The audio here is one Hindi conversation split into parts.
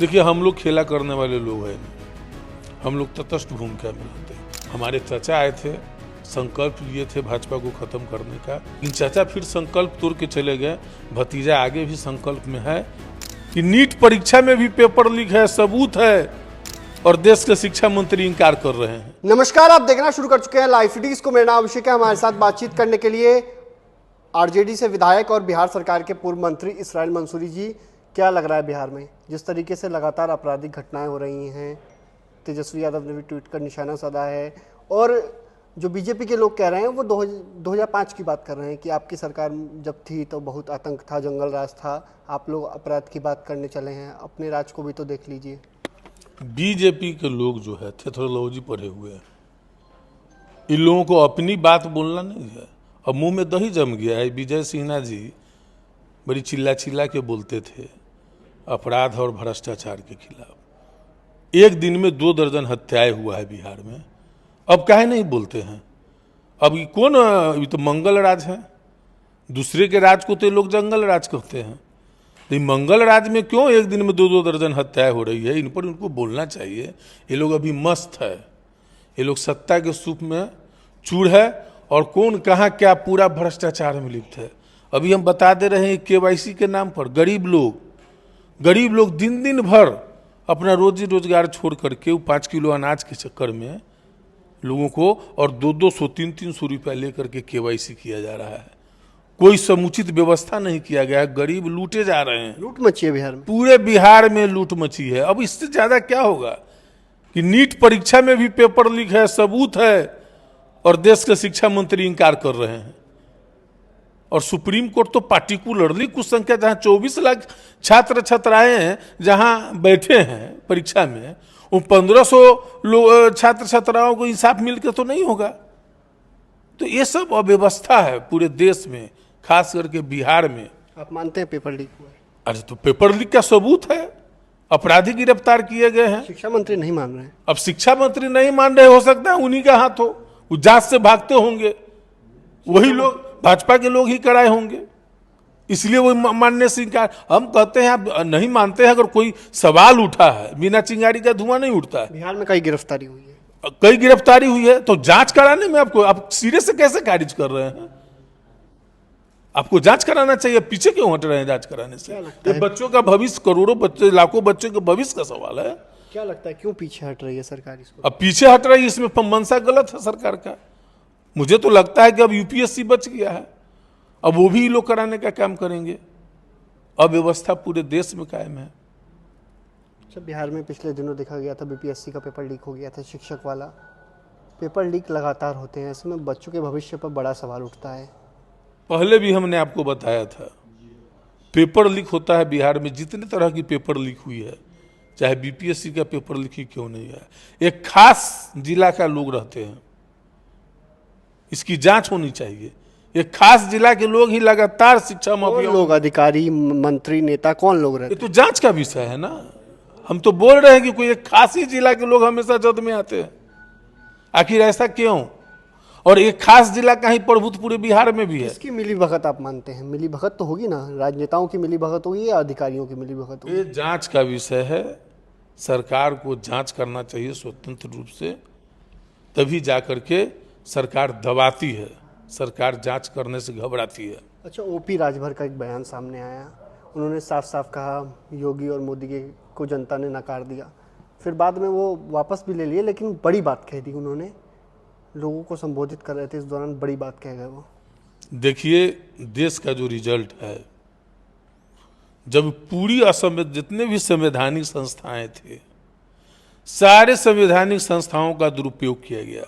देखिए, हम लोग खेला करने वाले लोग हैं, हम लोग तटस्थ भूमिका में रहते हैं। हमारे चाचा आए थे, संकल्प लिए थे भाजपा को खत्म करने का। इन चाचा फिर संकल्प तोड़ के चले गए। भतीजा आगे भी संकल्प में है कि नीट परीक्षा में भी पेपर लीक है, सबूत है, और देश के शिक्षा मंत्री इनकार कर रहे हैं। नमस्कार, आप देखना शुरू कर चुके हैं लाइव फीड। इसको मेरा नाम अभिषेक है। हमारे साथ बातचीत करने के लिए आरजेडी से विधायक और बिहार सरकार के पूर्व मंत्री इसराइल मंसूरी जी। क्या लग रहा है बिहार में जिस तरीके से लगातार आपराधिक घटनाएं हो रही हैं, तेजस्वी यादव ने भी ट्वीट कर निशाना साधा है, और जो बीजेपी के लोग कह रहे हैं वो 2005 की बात कर रहे हैं कि आपकी सरकार जब थी तो बहुत आतंक था, जंगल राज था, आप लोग अपराध की बात करने चले हैं। अपने राज को भी तो देख लीजिए। बीजेपी के लोग जो है थेथोलॉजी पढ़े हुए हैं। इन लोगों को अपनी बात बोलना नहीं है। अब मुंह में दही जम गया है। विजय सिन्हा जी बड़ी चिल्ला चिल्ला के बोलते थे अपराध और भ्रष्टाचार के खिलाफ। एक दिन में 2 दर्जन हत्याएं हुआ है बिहार में। अब काहे नहीं बोलते हैं? अब ये कौन, ये तो मंगल राज है। दूसरे के राज को तो ये लोग जंगल राज कहते हैं। तो मंगल राज में क्यों एक दिन में 2 दर्जन हत्याएं हो रही है? इन पर उनको बोलना चाहिए। ये लोग अभी मस्त है, ये लोग सत्ता के सूप में चूर है, और कौन कहाँ क्या पूरा भ्रष्टाचार में लिप्त है। अभी हम बता दे रहे हैं केवाईसी के नाम पर गरीब लोग दिन दिन भर अपना रोजी रोजगार छोड़ करके 5 किलो अनाज के चक्कर में लोगों को और 200 300 रुपया लेकर के केवाईसी किया जा रहा है। कोई समुचित व्यवस्था नहीं किया गया है। गरीब लूटे जा रहे हैं। लूट मची है बिहार में, पूरे बिहार में लूट मची है। अब इससे ज्यादा क्या होगा कि नीट परीक्षा में भी पेपर लीक है, सबूत है, और देश के शिक्षा मंत्री इनकार कर रहे हैं। और सुप्रीम कोर्ट तो पार्टिकुलरली कुछ संख्या जहां 24 लाख छात्र छात्राएं हैं जहां बैठे हैं परीक्षा में, वो 1500 छात्र छात्राओं को इंसाफ मिलकर तो नहीं होगा। तो ये सब अव्यवस्था है पूरे देश में, खास करके बिहार में। आप मानते हैं पेपर लीक हुआ है? अरे तो पेपर लीक का सबूत है, अपराधी गिरफ्तार किए गए हैं। शिक्षा मंत्री नहीं मान रहे हैं। अब शिक्षा मंत्री नहीं मान रहे, हो सकता है उन्हीं का हाथ हो, वो जांच से भागते होंगे। वही लोग, भाजपा के लोग ही कराए होंगे, इसलिए वो मानने से इनकार। हम कहते हैं आप नहीं मानते हैं। अगर कोई सवाल उठा है, बिना चिंगारी का धुआं नहीं उठता है। बिहार में कई गिरफ्तारी हुई है, कई गिरफ्तारी हुई है, तो जांच कराने में आपको, आप सिरे से कैसे खारिज कर रहे हैं? आपको जांच कराना चाहिए, पीछे क्यों हट रहे हैं जांच कराने से? ये बच्चों का भविष्य, करोड़ों बच्चे, लाखों बच्चों के भविष्य का सवाल है। क्या लगता है क्यों पीछे हट रही है सरकार इसको? अब पीछे हट रही है, इसमें मंशा गलत है सरकार का। मुझे तो लगता है कि अब यूपीएससी बच गया है, अब वो भी लोग कराने का काम करेंगे। अव्यवस्था पूरे देश में कायम है। अच्छा, बिहार में पिछले दिनों देखा गया था बीपीएससी का पेपर लीक हो गया था, शिक्षक वाला। पेपर लीक लगातार होते हैं, ऐसे में बच्चों के भविष्य पर बड़ा सवाल उठता है। पहले भी हमने आपको बताया था, पेपर लीक होता है बिहार में। जितने तरह की पेपर लीक हुई है, चाहे बीपीएससी का पेपर लीक ही क्यों नहीं है, एक खास जिला का लोग रहते हैं, इसकी जांच होनी चाहिए। एक खास जिला के लोग ही लगातार शिक्षा माफिया, लोग, अधिकारी, मंत्री, नेता, कौन लोग रहते हैं? ये तो जांच का विषय है ना। हम तो बोल रहे हैं कि कोई एक खास ही जिला के लोग हमेशा जद में आते हैं। आखिर ऐसा क्यों? और एक खास जिला का ही प्रभुत्व पूरे बिहार में भी है। इसकी मिली भगत आप मानते हैं? मिली भगत तो होगी ना, राजनेताओं की मिली भगत होगी या अधिकारियों की मिली भगत होगी? ये जांच का विषय है। सरकार को जांच करना चाहिए स्वतंत्र रूप से, तभी जाकर के सरकार दबाती है। सरकार जांच करने से घबराती है। अच्छा, ओपी राजभर का एक बयान सामने आया, उन्होंने साफ साफ कहा योगी और मोदी को जनता ने नकार दिया। फिर बाद में वो वापस भी ले लिए, लेकिन बड़ी बात कह दी उन्होंने। लोगों को संबोधित कर रहे थे, इस दौरान बड़ी बात कह गए वो। देखिए, देश का जो रिजल्ट है, जब पूरी असम जितने भी संवैधानिक संस्थाएं थे, सारे संवैधानिक संस्थाओं का दुरुपयोग किया गया।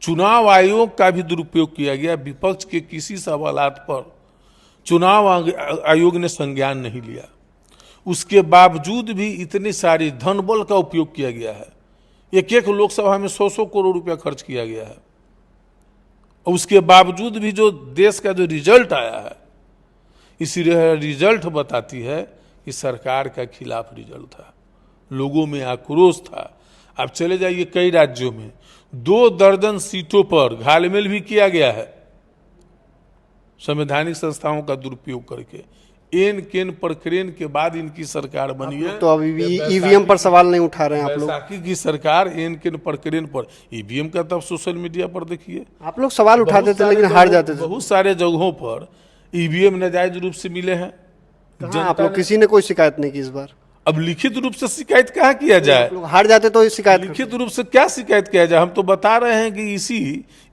चुनाव आयोग का भी दुरुपयोग किया गया। विपक्ष के किसी सवालात पर चुनाव आयोग ने संज्ञान नहीं लिया। उसके बावजूद भी इतनी सारी धन बल का उपयोग किया गया है। एक लोकसभा में 100 करोड़ रुपया खर्च किया गया है। और उसके बावजूद भी जो देश का जो रिजल्ट आया है, इसीलिए रिजल्ट बताती है कि सरकार का खिलाफ रिजल्ट था, लोगों में आक्रोश था। आप चले जाइए कई राज्यों में 2 दर्जन सीटों पर घालमेल भी किया गया है संवैधानिक संस्थाओं का दुरुपयोग करके। एन केन प्रकरण के बाद इनकी सरकार बनी है। तो अभी भी ईवीएम पर सवाल नहीं उठा रहे हैं आप लोग। बैसाखी की सरकार एन केन प्रकरण पर, ईवीएम का तब सोशल मीडिया पर देखिए आप लोग सवाल उठाते थे लेकिन हार जाते थे। बहुत सारे जगहों पर ईवीएम नाजायज रूप से मिले हैं। कहाँ आप लोग किसी ने कोई शिकायत नहीं की इस बार? अब लिखित रूप से शिकायत कहाँ किया जाए? आप लोग हार जाते तो शिकायत लिखित रूप से क्या शिकायत किया जाए? हम तो बता रहे हैं कि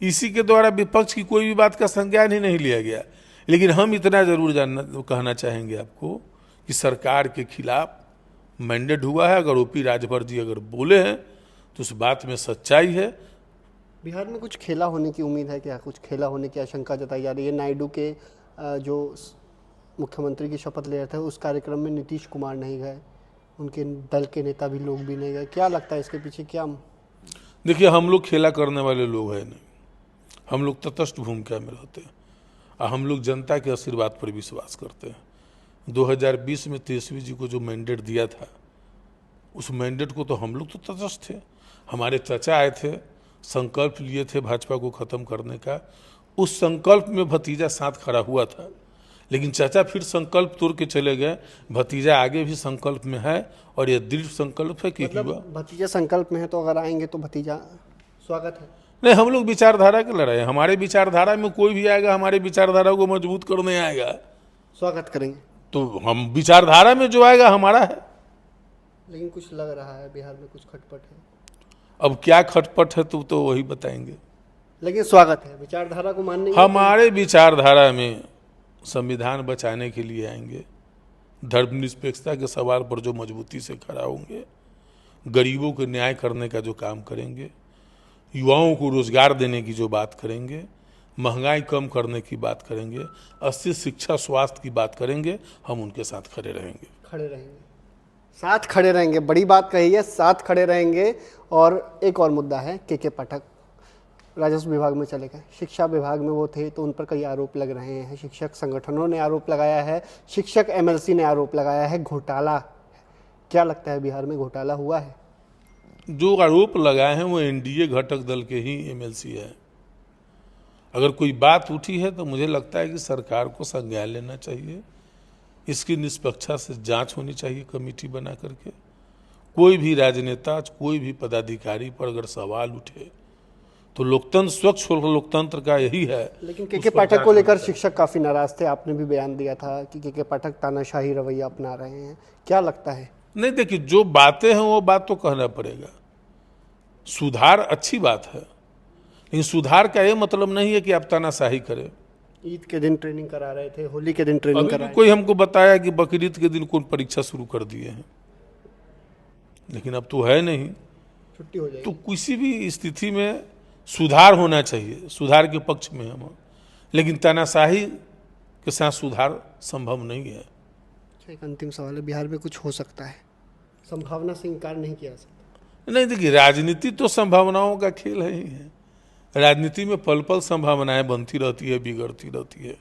इसी के द्वारा विपक्ष की कोई भी बात का संज्ञान ही नहीं लिया गया। लेकिन हम इतना जरूर कहना चाहेंगे आपको कि सरकार के खिलाफ मैंडेट हुआ है। अगर ओपी राजभर जी अगर बोले हैं तो उस बात में सच्चाई है। बिहार में कुछ खेला होने की उम्मीद है क्या? कुछ खेला होने की आशंका जताई जा रही है। नायडू के जो मुख्यमंत्री की शपथ ले रहे थे उस कार्यक्रम में नीतीश कुमार नहीं गए, उनके दल के नेता भी लोग भी नहीं गए। क्या लगता है इसके पीछे क्या? देखिए, हम लोग खेला करने वाले लोग हैं नहीं, हम लोग तटस्थ भूमिका में रहते हैं और हम लोग जनता के आशीर्वाद पर विश्वास करते हैं। 2020 में तेजस्वी जी को जो मैंडेट दिया था उस मैंडेट को तो हम लोग तो तटस्थ थे। हमारे चाचा आए थे, संकल्प लिए थे भाजपा को खत्म करने का। उस संकल्प में भतीजा साथ खड़ा हुआ था, लेकिन चाचा फिर संकल्प तोड़ के चले गए। भतीजा आगे भी संकल्प में है और यह दृढ़ संकल्प है कि भतीजा संकल्प में है तो अगर आएंगे तो भतीजा स्वागत है। नहीं, हम लोग विचारधारा के लड़ाई, हमारे विचारधारा में कोई भी आएगा हमारे विचारधारा को मजबूत करने आएगा, स्वागत करेंगे। तो हम विचारधारा में जो आएगा हमारा है। लेकिन कुछ लग रहा है बिहार में कुछ खटपट है। अब क्या खटपट है तो वही बताएंगे। लेकिन स्वागत है, विचारधारा को मानने हमारे विचारधारा में संविधान बचाने के लिए आएंगे, धर्मनिरपेक्षता के सवाल पर जो मजबूती से खड़ा होंगे, गरीबों को न्याय करने का जो काम करेंगे, युवाओं को रोजगार देने की जो बात करेंगे, महंगाई कम करने की बात करेंगे, अच्छी शिक्षा स्वास्थ्य की बात करेंगे, हम उनके साथ खड़े रहेंगे। साथ खड़े रहेंगे, बड़ी बात कही है, साथ खड़े रहेंगे। और एक और मुद्दा है, के पाठक राजस्व विभाग में चले गए, शिक्षा विभाग में वो थे तो उन पर कई आरोप लग रहे हैं। शिक्षक संगठनों ने आरोप लगाया है, शिक्षक एमएलसी ने आरोप लगाया है घोटाला। क्या लगता है बिहार में घोटाला हुआ है? जो आरोप लगाए हैं वो एनडीए घटक दल के ही एमएलसी है। अगर कोई बात उठी है तो मुझे लगता है कि सरकार को संज्ञान लेना चाहिए, इसकी निष्पक्षता से जांच होनी चाहिए कमेटी बना करके। कोई भी राजनेता, कोई भी पदाधिकारी पर अगर सवाल उठे तो लोकतंत्र, स्वच्छ लोकतंत्र का यही है। लेकिन के पाठक को लेकर शिक्षक काफी नाराज थे, आपने भी बयान दिया था कि के पाठक तानाशाही रवैया अपना रहे हैं। क्या लगता है? नहीं, देखिए, जो बातें हैं वो बात तो कहना पड़ेगा। सुधार अच्छी बात है, लेकिन सुधार का ये मतलब नहीं है कि आप तानाशाही करें। ईद के दिन ट्रेनिंग करा रहे थे, होली के दिन ट्रेनिंग करा रहे थे। कोई हमको बताया कि बकरीद के दिन कौन परीक्षा शुरू कर दिए हैं, लेकिन अब तो है नहीं, छुट्टी हो जाएगी। तो किसी भी स्थिति में सुधार होना चाहिए, सुधार के पक्ष में हम, लेकिन तानाशाही के साथ सुधार संभव नहीं है। एक अंतिम सवाल है, बिहार में कुछ हो सकता है, संभावना से इनकार नहीं किया जा सकता। नहीं, देखिए, राजनीति तो संभावनाओं का खेल है ही है। राजनीति में पल पल संभावनाएं बनती रहती है, बिगड़ती रहती है।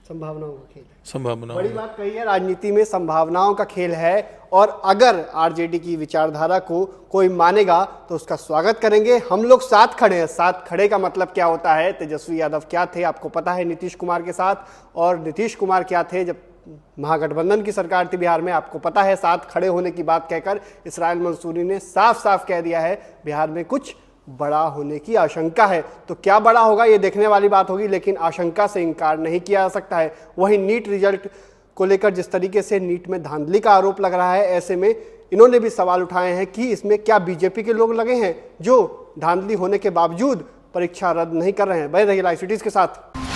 संभावनाओं का खेल है, संभावना। बड़ी बात कही है, राजनीति में संभावनाओं का खेल है। और अगर आरजेडी की विचारधारा को कोई मानेगा तो उसका स्वागत करेंगे। हम लोग साथ खड़े हैं। साथ खड़े का मतलब क्या होता है? तेजस्वी यादव क्या थे आपको पता है नीतीश कुमार के साथ, और नीतीश कुमार क्या थे जब महागठबंधन की सरकार थी बिहार में, आपको पता है। साथ खड़े होने की बात कहकर इसराइल मंसूरी ने साफ साफ कह दिया है बिहार में कुछ बड़ा होने की आशंका है। तो क्या बड़ा होगा ये देखने वाली बात होगी, लेकिन आशंका से इनकार नहीं किया जा सकता है। वहीं नीट रिजल्ट को लेकर जिस तरीके से नीट में धांधली का आरोप लग रहा है, ऐसे में इन्होंने भी सवाल उठाए हैं कि इसमें क्या बीजेपी के लोग लगे हैं जो धांधली होने के बावजूद परीक्षा रद्द नहीं कर रहे हैं। बने रहिए लाइव सिटीज के साथ।